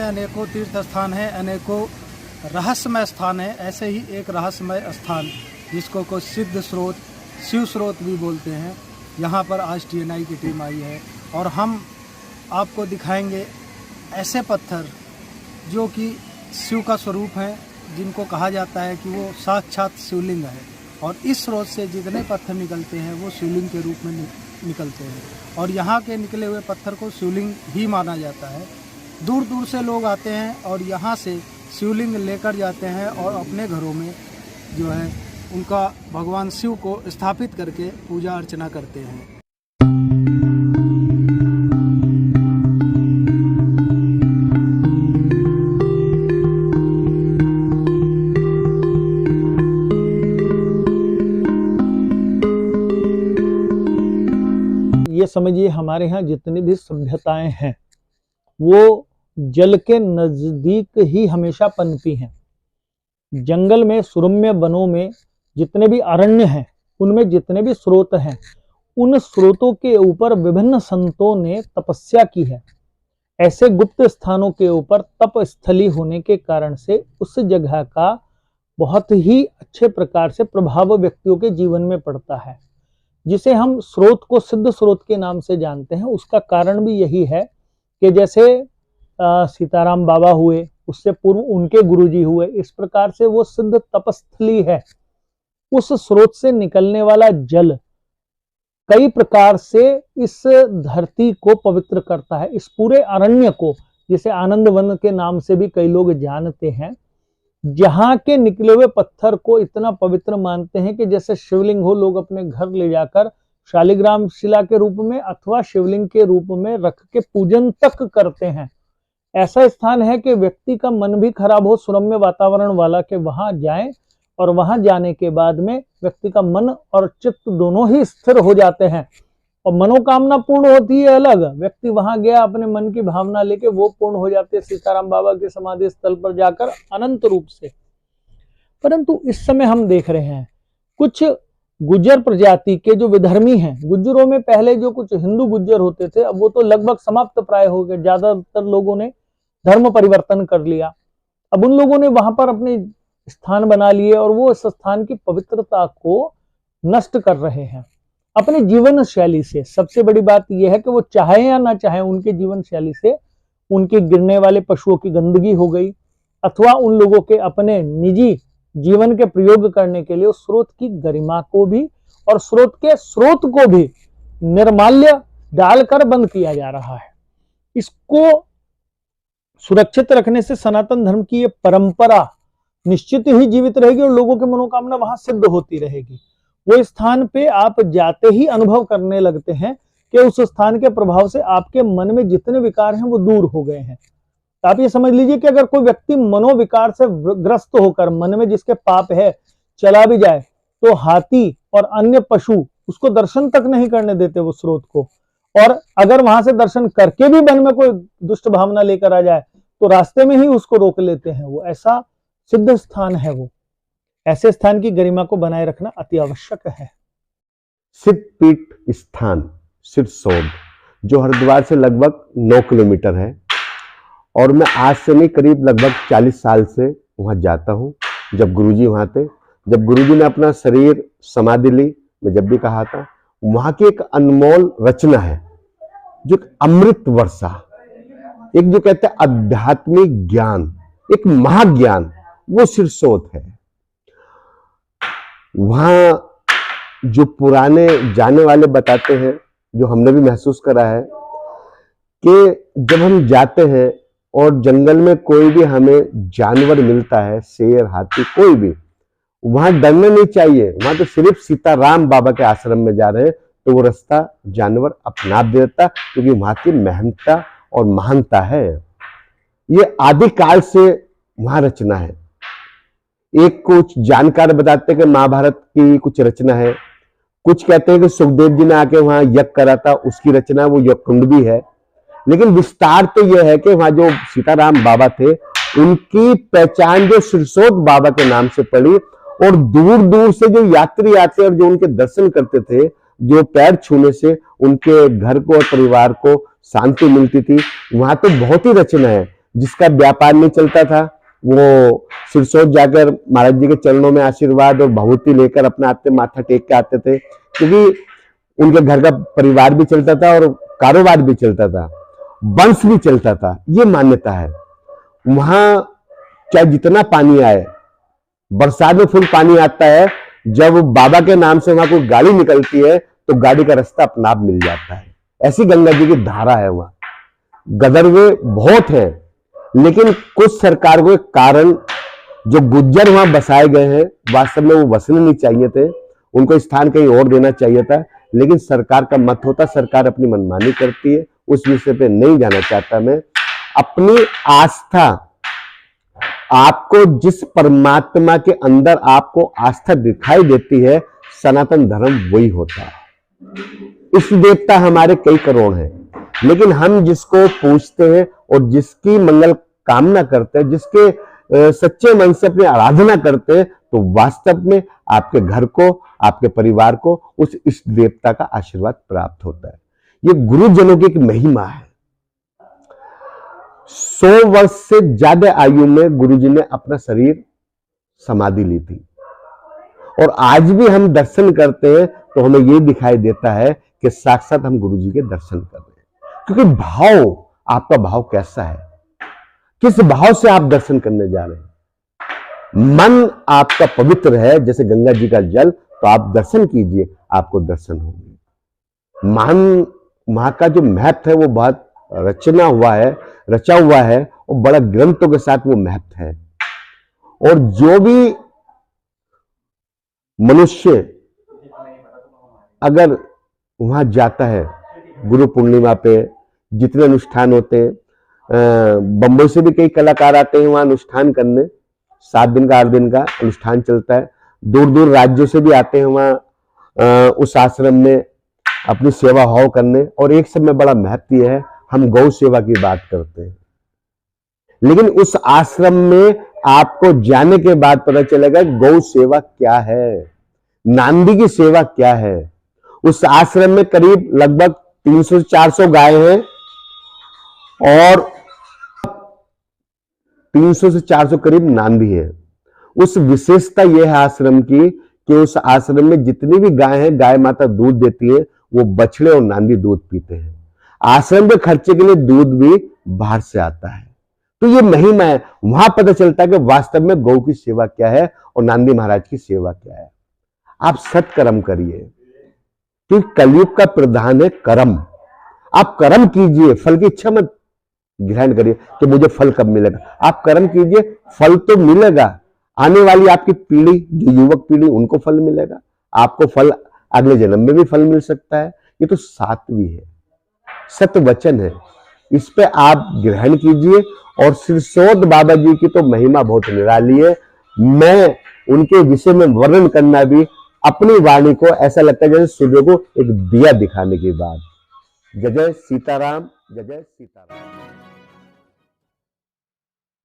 अनेकों तीर्थ स्थान हैं, अनेकों रहस्यमय स्थान है। ऐसे ही एक रहस्यमय स्थान जिसको कोई सिद्ध स्रोत, शिव स्रोत भी बोलते हैं, यहाँ पर आज TNI की टीम आई है और हम आपको दिखाएंगे ऐसे पत्थर जो कि शिव का स्वरूप हैं, जिनको कहा जाता है कि वो साक्षात शिवलिंग है। और इस स्रोत से जितने पत्थर निकलते हैं वो शिवलिंग के रूप में निकलते हैं और यहाँ के निकले हुए पत्थर को शिवलिंग ही माना जाता है। दूर दूर से लोग आते हैं और यहाँ से शिवलिंग लेकर जाते हैं और अपने घरों में जो है उनका भगवान शिव को स्थापित करके पूजा अर्चना करते हैं। ये समझिए हमारे यहाँ जितनी भी सभ्यताएं हैं वो जल के नजदीक ही हमेशा पनपी हैं। जंगल में, सुरम्य वनों में जितने भी अरण्य हैं, उनमें जितने भी स्रोत हैं, उन स्रोतों के ऊपर विभिन्न संतों ने तपस्या की है। ऐसे गुप्त स्थानों के ऊपर तप स्थली होने के कारण से उस जगह का बहुत ही अच्छे प्रकार से प्रभाव व्यक्तियों के जीवन में पड़ता है। जिसे हम स्रोत को सिद्ध स्रोत के नाम से जानते हैं, उसका कारण भी यही है कि जैसे सीताराम बाबा हुए, उससे पूर्व उनके गुरुजी हुए, इस प्रकार से वो सिद्ध तपस्थली है। उस स्रोत से निकलने वाला जल कई प्रकार से इस धरती को पवित्र करता है। इस पूरे अरण्य को, जिसे आनंद वन के नाम से भी कई लोग जानते हैं, जहां के निकले हुए पत्थर को इतना पवित्र मानते हैं कि जैसे शिवलिंग हो, लोग अपने घर ले जाकर शालिग्राम शिला के रूप में अथवा शिवलिंग के रूप में रख के पूजन तक करते हैं। ऐसा स्थान है कि व्यक्ति का मन भी खराब हो, सुरम्य वातावरण वाला, के वहां जाएं और वहां जाने के बाद में व्यक्ति का मन और चित्त दोनों ही स्थिर हो जाते हैं और मनोकामना पूर्ण होती है अलग। व्यक्ति वहां गया, अपने मन की भावना लेके वो पूर्ण हो जाते हैं सीताराम बाबा के समाधि स्थल पर जाकर अनंत रूप से। परंतु इस समय हम देख रहे हैं कुछ गुज्जर प्रजाति के जो विधर्मी हैं, गुज्जरों में पहले जो कुछ हिंदू गुज्जर होते थे, अब वो तो लगभग समाप्त प्राय हो गए। ज्यादातर लोगों ने धर्म परिवर्तन कर लिया। अब उन लोगों ने वहां पर अपने स्थान बना लिए और वो इस स्थान की पवित्रता को नष्ट कर रहे हैं अपने जीवन शैली से। सबसे बड़ी बात यह है कि वो चाहे या ना चाहे, उनके जीवन शैली से उनके गिरने वाले पशुओं की गंदगी हो गई अथवा उन लोगों के अपने निजी जीवन के प्रयोग करने के लिए उस स्रोत की गरिमा को भी और स्रोत के स्रोत को भी निर्माल्य डालकर बंद किया जा रहा है। इसको सुरक्षित रखने से सनातन धर्म की ये परंपरा निश्चित ही जीवित रहेगी और लोगों की मनोकामना वहां सिद्ध होती रहेगी। वो स्थान पे आप जाते ही अनुभव करने लगते हैं कि उस स्थान के प्रभाव से आपके मन में जितने विकार हैं वो दूर हो गए हैं। तो आप ये समझ लीजिए कि अगर कोई व्यक्ति मनोविकार से ग्रस्त होकर मन में जिसके पाप है चला भी जाए तो हाथी और अन्य पशु उसको दर्शन तक नहीं करने देते वो स्रोत को। और अगर वहां से दर्शन करके भी मन में कोई दुष्ट भावना लेकर आ जाए तो रास्ते में ही उसको रोक लेते हैं। वो ऐसा सिद्ध स्थान है। वो ऐसे स्थान की गरिमा को बनाए रखना अति आवश्यक है। सिद्धपीठ स्थान सिरसौद, जो हरिद्वार से लगभग 9 किलोमीटर है और मैं आज से नहीं करीब लगभग 40 साल से वहां जाता हूं। जब गुरुजी वहां थे, जब गुरुजी ने अपना शरीर समाधि ली, मैं जब भी कहा था, वहां की एक अनमोल रचना है जो अमृत वर्षा, एक जो कहते हैं आध्यात्मिक ज्ञान, एक महाज्ञान, वो सिरसौद है। वहां जो पुराने जाने वाले बताते हैं, जो हमने भी महसूस करा है, कि जब हम जाते हैं और जंगल में कोई भी हमें जानवर मिलता है, शेर, हाथी, कोई भी, वहां डरना नहीं चाहिए। वहां तो सिर्फ सीताराम बाबा के आश्रम में जा रहे हैं तो वो रास्ता जानवर अपना देता, क्योंकि वहां की महत्ता और महानता है। ये आदिकाल से वहां रचना है। एक कुछ जानकार बताते हैं कि महाभारत की कुछ रचना है, कुछ कहते हैं कि सुखदेव जी ने आके वहां यज्ञ करा था, उसकी रचना, वो यज्ञ कुंड भी है। लेकिन विस्तार तो यह है कि वहां जो सीताराम बाबा थे उनकी पहचान जो सिरसौद बाबा के नाम से पड़ी और दूर दूर से जो यात्री आते और जो उनके दर्शन करते थे, जो पैर छूने से उनके घर को और परिवार को शांति मिलती थी, वहां तो बहुत ही रचना है। जिसका व्यापार नहीं चलता था वो सिरसौद जाकर महाराज जी के चरणों में आशीर्वाद और भभूति लेकर अपने आते माथा टेक के आते थे, क्योंकि उनके घर का परिवार भी चलता था और कारोबार भी चलता था, वंश भी चलता था। ये मान्यता है। वहां चाहे जितना पानी आए, बरसात में फुल पानी आता है, जब बाबा के नाम से वहां कोई गाड़ी निकलती है तो गाड़ी का रास्ता अपना आप मिल जाता है। ऐसी गंगा जी की धारा है वहां। गदरवे बहुत है, लेकिन कुछ सरकार के कारण जो गुज्जर वहां बसाए गए हैं, वास्तव में वो बसने नहीं चाहिए थे, उनको स्थान कहीं और देना चाहिए था, लेकिन सरकार का मत होता, सरकार अपनी मनमानी करती है, उस विषय पे नहीं जाना चाहता मैं। अपनी आस्था, आपको जिस परमात्मा के अंदर आपको आस्था दिखाई देती है, सनातन धर्म वही होता है। इष्ट देवता हमारे कई करोड़ हैं, लेकिन हम जिसको पूजते हैं और जिसकी मंगल कामना करते हैं, जिसके सच्चे मन से अपनी आराधना करते हैं, तो वास्तव में आपके घर को, आपके परिवार को उस इष्ट देवता का आशीर्वाद प्राप्त होता है। ये गुरुजनों की एक महिमा है। 100 वर्ष से ज्यादा आयु में गुरुजी ने अपना शरीर समाधि ली थी, और आज भी हम दर्शन करते हैं तो हमें ये दिखाई देता है कि साक्षात हम गुरुजी के दर्शन कर रहे हैं। क्योंकि भाव, आपका भाव कैसा है, किस भाव से आप दर्शन करने जा रहे हैं। मन आपका पवित्र है जैसे गंगा जी का जल, तो आप दर्शन कीजिए, आपको दर्शन होंगे। वहां का जो महत्व है वो बहुत रचा हुआ है और बड़ा ग्रंथों के साथ वो महत्व है। और जो भी मनुष्य अगर वहां जाता है, गुरु पूर्णिमा पे जितने अनुष्ठान होते हैं, बंबई से भी कई कलाकार आते हैं वहां अनुष्ठान करने, 7 दिन का 8 दिन का अनुष्ठान चलता है। दूर दूर राज्यों से भी आते हैं वहां उस आश्रम में अपनी सेवा भाव करने। और एक समय बड़ा महत्व यह है, हम गौ सेवा की बात करते हैं, लेकिन उस आश्रम में आपको जाने के बाद पता चलेगा गौ सेवा क्या है, नांदी की सेवा क्या है। उस आश्रम में करीब लगभग 300 से 400 गाय हैं और 300 से 400 करीब नांदी है। उस विशेषता यह है आश्रम की कि उस आश्रम में जितनी भी गाय हैं, गाय माता दूध देती है, वो बछड़े और नांदी दूध पीते हैं। आश्रम के खर्चे के लिए दूध भी बाहर से आता है। तो ये महिमा है। वहां पता चलता है कि वास्तव में गौ की सेवा क्या है और नांदी महाराज की सेवा क्या है। आप सत्कर्म करिए, क्योंकि कलयुग का प्रधान है कर्म। आप कर्म कीजिए, फल की इच्छा मत ग्रहण करिए कि मुझे फल कब मिलेगा। आप कर्म कीजिए, फल तो मिलेगा। आने वाली आपकी पीढ़ी, जो युवक पीढ़ी, उनको फल मिलेगा। आपको फल अगले जन्म में भी फल मिल सकता है। ये तो सात्विक है, सत्य वचन है, इस पे आप ग्रहण कीजिए। और सिरसौद बाबा जी की तो महिमा बहुत निराली है। मैं उनके विषय में वर्णन करना भी अपनी वाणी को ऐसा लगता है जैसे सूर्य को एक दिया दिखाने के बाद। जय जय सीताराम, जय जय सीताराम।